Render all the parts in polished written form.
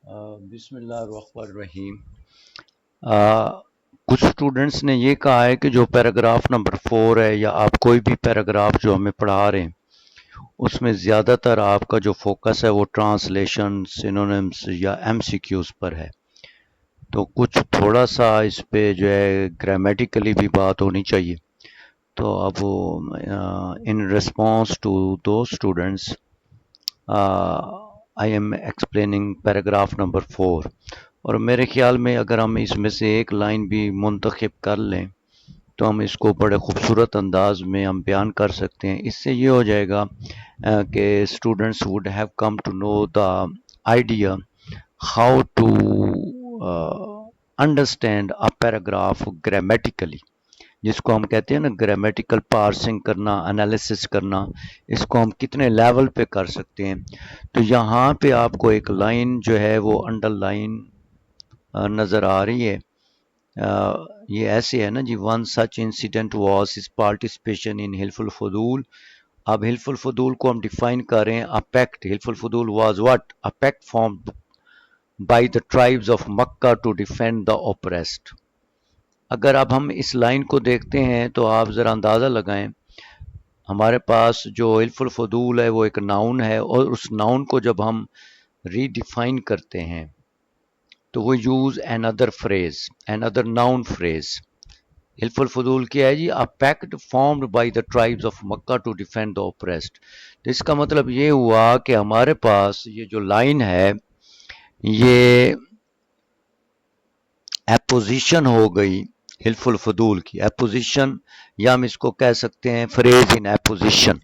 بسم اللہ الرحمن الرحیم۔ کچھ اسٹوڈنٹس نے یہ کہا ہے کہ جو پیراگراف نمبر 4 ہے یا آپ کوئی بھی پیراگراف جو ہمیں پڑھا رہے ہیں اس میں زیادہ تر آپ کا جو فوکس ہے وہ ٹرانسلیشن، سینونیمز یا ایم سی کیوز پر ہے، تو کچھ تھوڑا سا اس پہ جو ہے گرامیٹیکلی بھی بات ہونی چاہیے۔ تو اب in response to two students I am explaining paragraph number 4، اور میرے خیال میں اگر ہم اس میں سے ایک لائن بھی منتخب کر لیں تو ہم اس کو بڑے خوبصورت انداز میں ہم بیان کر سکتے ہیں۔ اس سے یہ ہو جائے گا کہ students would have come to know the idea how to understand a paragraph grammatically, جس کو ہم کہتے ہیں نا گرامیٹیکل پارسنگ کرنا، انالیسس کرنا، اس کو ہم کتنے لیول پہ کر سکتے ہیں۔ تو یہاں پہ آپ کو ایک لائن جو ہے وہ انڈر لائن نظر آ رہی ہے۔ یہ ایسے ہے نا جی، one such incident was his participation in حلف الفضول۔ اب حلف الفضول کو ہم ڈیفائن کر رہے ہیں، اے پیکٹ، حلف الفضول was what? A pact formed by the tribes of Mecca to defend the oppressed. اگر اب ہم اس لائن کو دیکھتے ہیں تو آپ ذرا اندازہ لگائیں، ہمارے پاس جو حلف الفضول ہے وہ ایک ناؤن ہے، اور اس ناؤن کو جب ہم ری ڈیفائن کرتے ہیں تو وہ use another phrase, another noun phrase. حلف الفضول کیا ہے جی؟ A pact formed by the tribes of Mecca to defend the oppressed. تو اس کا مطلب یہ ہوا کہ ہمارے پاس یہ جو لائن ہے یہ اپوزیشن ہو گئی حلف الفضول کی، اپوزیشن، یا ہم اس کو کہہ سکتے ہیں فریز ان اپوزیشن۔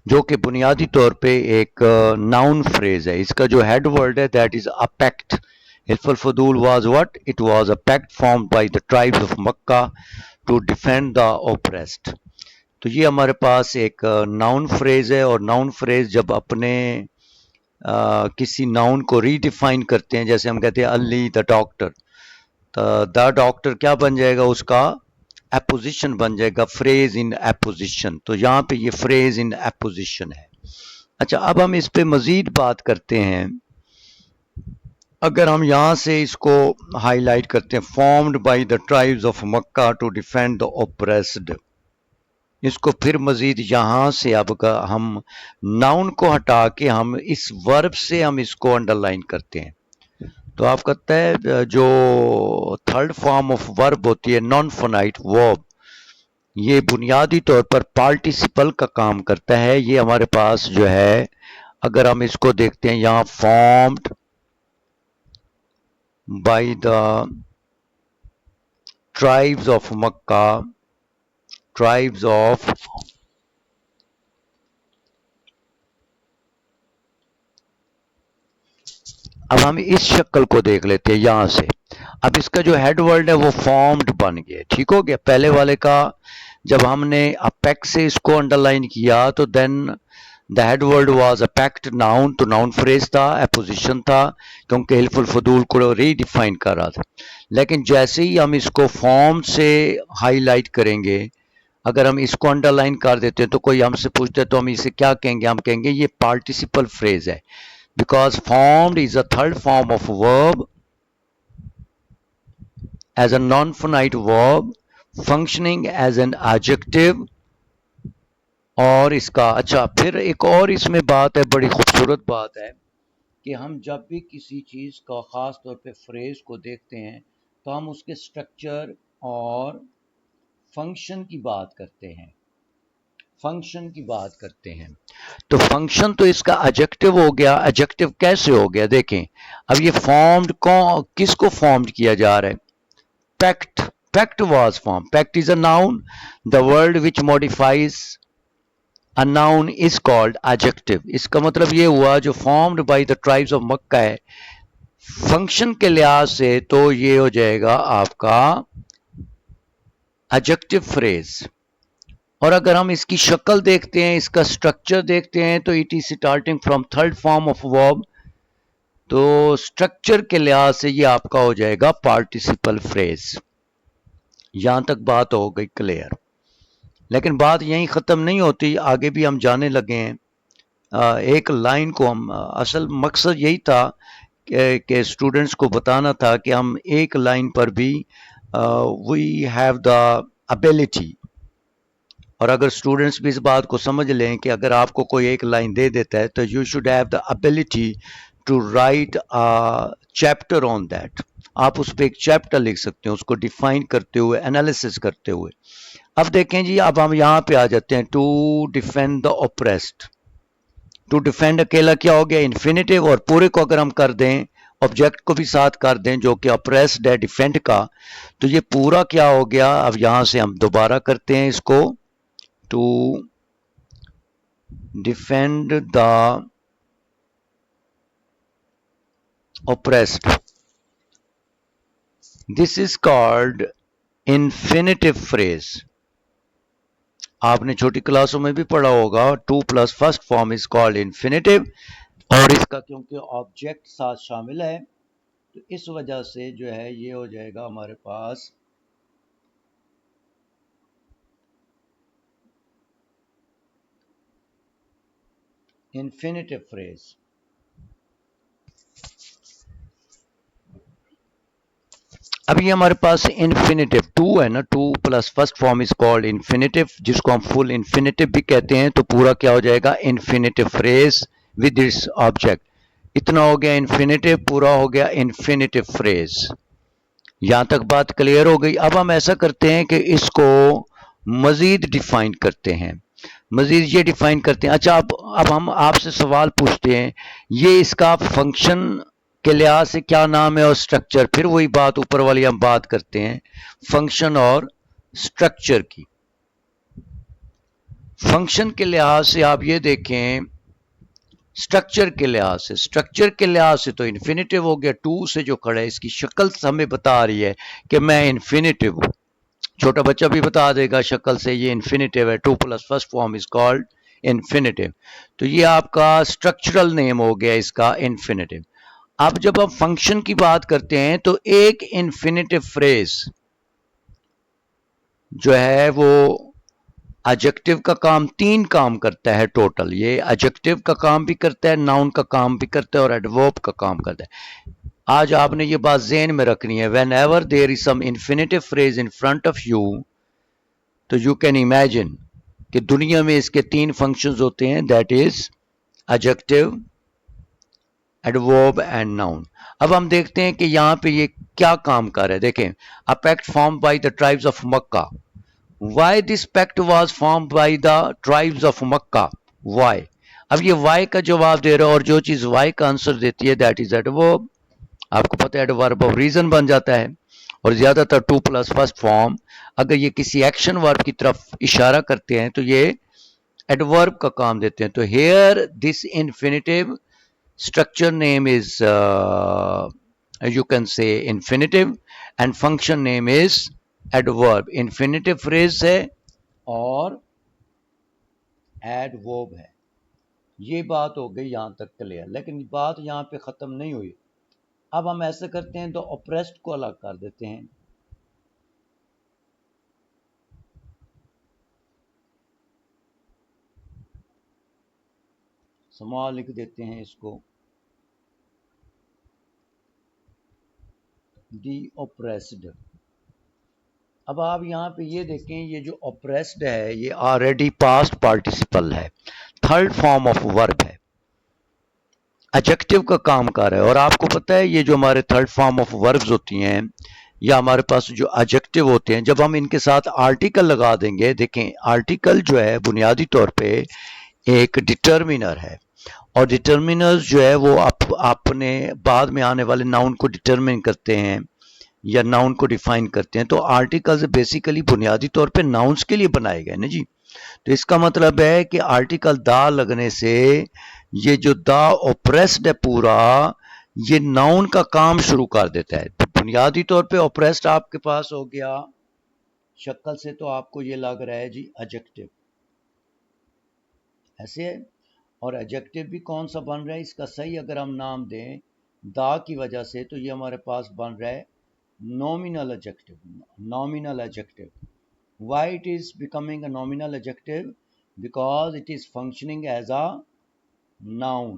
جو کہ بنیادی طور پہ ایک ناؤن فریز ہے۔ اس کا جو ہیڈ ورڈ ہے دیٹ از اے پیکٹ۔ حلف الفضول was what? It was a pact formed by the tribes of Mecca to defend the oppressed. تو یہ ہمارے پاس ایک ناؤن فریز ہے، اور ناؤن فریز جب اپنے کسی ناؤن کو ری ڈیفائن کرتے ہیں، جیسے ہم کہتے ہیں علی دا ڈاکٹر، تو دا ڈاکٹر کیا بن جائے گا؟ اس کا اپوزیشن بن جائے گا، فریز ان اپوزیشن۔ تو یہاں پہ یہ فریز ان اپوزیشن ہے۔ اچھا، اب ہم اس پہ مزید بات کرتے ہیں۔ اگر ہم یہاں سے اس کو ہائی لائٹ کرتے ہیں، formed by the tribes of Mecca to defend the oppressed, اس کو پھر مزید یہاں سے اب ہم ناؤن کو ہٹا کے ہم اس ورب سے ہم اس کو انڈر لائن کرتے ہیں، تو آپ کہتا ہے جو تھرڈ فارم آف ورب ہوتی ہے نان فنائٹ ورب، یہ بنیادی طور پر پارٹیسپل کا کام کرتا ہے۔ یہ ہمارے پاس جو ہے اگر ہم اس کو دیکھتے ہیں یہاں formed by the tribes of Mecca, tribes of, اب ہم اس شکل کو دیکھ لیتے ہیں یہاں سے۔ اب اس کا جو ہیڈ ورڈ ہے وہ فارمڈ بن گیا، ٹھیک ہو گیا۔ پہلے والے کا جب ہم نے اپیک سے اس کو انڈر لائن کیا تو then the head word was a pact noun, تو ناؤن فریز تھا، اپوزیشن تھا، کیونکہ حلف الفضول کو ری ڈیفائن کر رہا تھا۔ لیکن جیسے ہی ہم اس کو فارم سے ہائی لائٹ کریں گے، اگر ہم اس کو انڈر لائن کر دیتے ہیں تو کوئی ہم سے پوچھتے تو ہم اسے کیا کہیں گے؟ ہم کہیں گے یہ پارٹیسپل فریز ہے، because formed is a third form of verb as a non-finite verb functioning as an adjective۔ اور اس کا اچھا پھر ایک اور اس میں بات ہے، بڑی خوبصورت بات ہے کہ ہم جب بھی کسی چیز کا خاص طور پہ فریز کو دیکھتے ہیں تو ہم اس کے سٹرکچر اور فنکشن کی بات کرتے ہیں، فنکشن کی بات کرتے ہیں۔ تو فنکشن تو اس کا ایڈجیکٹو ہو گیا۔ ایڈجیکٹو کیسے ہو گیا؟ دیکھیں، اب یہ فارمڈ کس کو فارمڈ کیا جا رہا ہے؟ Pact, pact was form, pact is a noun, the word which modifies a noun is called adjective. اس کا مطلب یہ ہوا جو formed by the tribes of Mecca ہے، فنکشن کے لحاظ سے تو یہ ہو جائے گا آپ کا ایڈجیکٹو فریز۔ اور اگر ہم اس کی شکل دیکھتے ہیں، اس کا سٹرکچر دیکھتے ہیں تو it is starting from third form of verb, تو سٹرکچر کے لحاظ سے یہ آپ کا ہو جائے گا پارٹیسپل فریز۔ یہاں تک بات ہو گئی کلیئر۔ لیکن بات یہیں ختم نہیں ہوتی، آگے بھی ہم جانے لگے ہیں. ایک لائن کو ہم اصل مقصد یہی تھا کہ اسٹوڈنٹس کو بتانا تھا کہ ہم ایک لائن پر بھی وی ہیو دا ابیلٹی. اور اگر اسٹوڈنٹس بھی اس بات کو سمجھ لیں کہ اگر آپ کو کوئی ایک لائن دے دیتا ہے تو you should have the ability to write chapter on that. آپ اس پہ ایک چیپٹر لکھ سکتے ہیں اس کو ڈیفائن کرتے ہوئے، انالیسس کرتے ہوئے. اب دیکھیں جی، اب ہم یہاں پہ آ جاتے ہیں to defend the oppressed. To defend اکیلا کیا ہو گیا؟ انفینیٹیو. اور پورے کو اگر ہم کر دیں، آبجیکٹ کو بھی ساتھ کر دیں جو کہ اپریسڈ ہے ڈیفینڈ کا، تو یہ پورا کیا ہو گیا؟ اب یہاں سے ہم دوبارہ کرتے ہیں اس کو، to defend the oppressed. This is called infinitive phrase. آپ نے چھوٹی کلاسوں میں بھی پڑھا ہوگا، to plus first form is called infinitive. اور اس کا کیونکہ آبجیکٹ ساتھ شامل ہے تو اس وجہ سے جو ہے یہ ہو جائے گا ہمارے پاس انفینیٹیو فریز. اب یہ ہمارے پاس انفینیٹیو ٹو ہے نا، to plus first form is called infinitive, جس کو ہم فل انفینیٹیو بھی کہتے ہیں. تو پورا کیا ہو جائے گا؟ Infinitive freeze with its object. اتنا ہو گیا انفینیٹیو، پورا ہو گیا انفینیٹیو فریز. یہاں تک بات کلیئر ہو گئی. اب ہم ایسا کرتے ہیں کہ اس کو مزید ڈیفائن کرتے ہیں. مزید یہ ڈیفائن کرتے ہیں. اچھا اب ہم آپ سے سوال پوچھتے ہیں، یہ اس کا فنکشن کے لحاظ سے کیا نام ہے اور سٹرکچر؟ پھر وہی بات اوپر والی ہم بات کرتے ہیں فنکشن اور سٹرکچر کی. فنکشن کے لحاظ سے آپ یہ دیکھیں، سٹرکچر کے لحاظ سے تو انفینیٹیو ہو گیا. ٹو سے جو کھڑا ہے اس کی شکل ہمیں بتا رہی ہے کہ میں انفینیٹیو ہوں. چھوٹا بچہ بھی بتا دے گا شکل سے یہ انفینیٹیو ہے. To plus first form is called infinitive. تو یہ آپ کا سٹرکچرل نیم ہو گیا اس کا، انفینیٹیو. اب جب ہم فنکشن کی بات کرتے ہیں تو ایک انفینیٹیو فریز جو ہے وہ ایڈجیکٹو کا کام، تین کام کرتا ہے ٹوٹل. یہ ایڈجیکٹو کا کام بھی کرتا ہے، ناؤن کا کام بھی کرتا ہے، اور ایڈورب کا کام کرتا ہے. آج آپ نے یہ بات ذہن میں رکھنی ہے. Whenever there is some infinitive phrase in front of you, تو یو کین امیجن کہ دنیا میں اس کے تین فنکشنز ہوتے ہیں، that is adjective, adverb and noun. اب ہم دیکھتے ہیں کہ یہاں پہ یہ کیا کام کر رہا ہے. دیکھیں، a pact formed by the tribes of Makkah. Why this pact was formed by the tribes of Makkah? Why? اب یہ why کا جواب دے رہا ہے، اور جو چیز why کا آنسر دیتی ہے that is adverb. آپ کو پتہ ہے adverb of reason بن جاتا ہے. اور زیادہ تر ٹو پلس فرسٹ فارم اگر یہ کسی ایکشن ورب کی طرف اشارہ کرتے ہیں تو یہ ایڈورب کا کام دیتے ہیں. تو here this infinitive structure name is you can say infinitive and function name is adverb. infinitive phrase ہے اور adverb ہے. یہ بات ہو گئی یہاں تک کلیئر. لیکن بات یہاں پہ ختم نہیں ہوئی. اب ہم ایسا کرتے ہیں تو oppressed کو الگ کر دیتے ہیں. سمال لکھ دیتے ہیں اس کو، دی oppressed. اب آپ یہاں پہ یہ دیکھیں، یہ جو oppressed ہے یہ already past participle ہے، تھرڈ فارم آف ورب ہے، ایڈجیکٹو کا کام کر رہا ہے. اور آپ کو پتہ ہے یہ جو ہمارے تھرڈ فارم آف وربز ہوتی ہیں یا ہمارے پاس جو ایڈجیکٹو ہوتے ہیں، جب ہم ان کے ساتھ آرٹیکل لگا دیں گے، دیکھیں آرٹیکل جو ہے بنیادی طور پہ ایک ڈٹرمینر ہے. اور ڈٹرمینرز جو ہے وہ اپنے بعد میں آنے والے ناؤن کو ڈٹرمن کرتے ہیں یا ناؤن کو ڈیفائن کرتے ہیں. تو آرٹیکلز بیسیکلی بنیادی طور پہ ناؤنز کے لیے بنائے گئے نا جی. تو اس کا مطلب ہے کہ آرٹیکل دا لگنے سے یہ جو دا اوپریسڈ ہے پورا، یہ ناؤن کا کام شروع کر دیتا ہے. بنیادی طور پہ اوپریسڈ آپ کے پاس ہو گیا شکل سے، تو آپ کو یہ لگ رہا ہے جی ایڈجیکٹو ایسے ہے. اور ایڈجیکٹو بھی کون سا بن رہا ہے اس کا صحیح اگر ہم نام دیں دا کی وجہ سے، تو یہ ہمارے پاس بن رہا ہے nominal adjective. Nominal adjective Why it is becoming a nominal adjective? Because it is functioning as a noun.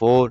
4।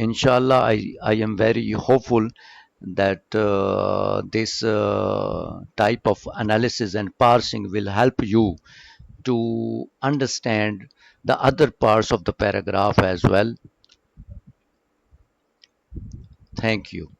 inshallah, I am very hopeful that this type of analysis and parsing will help you to understand the other parts of the paragraph as well. Thank you.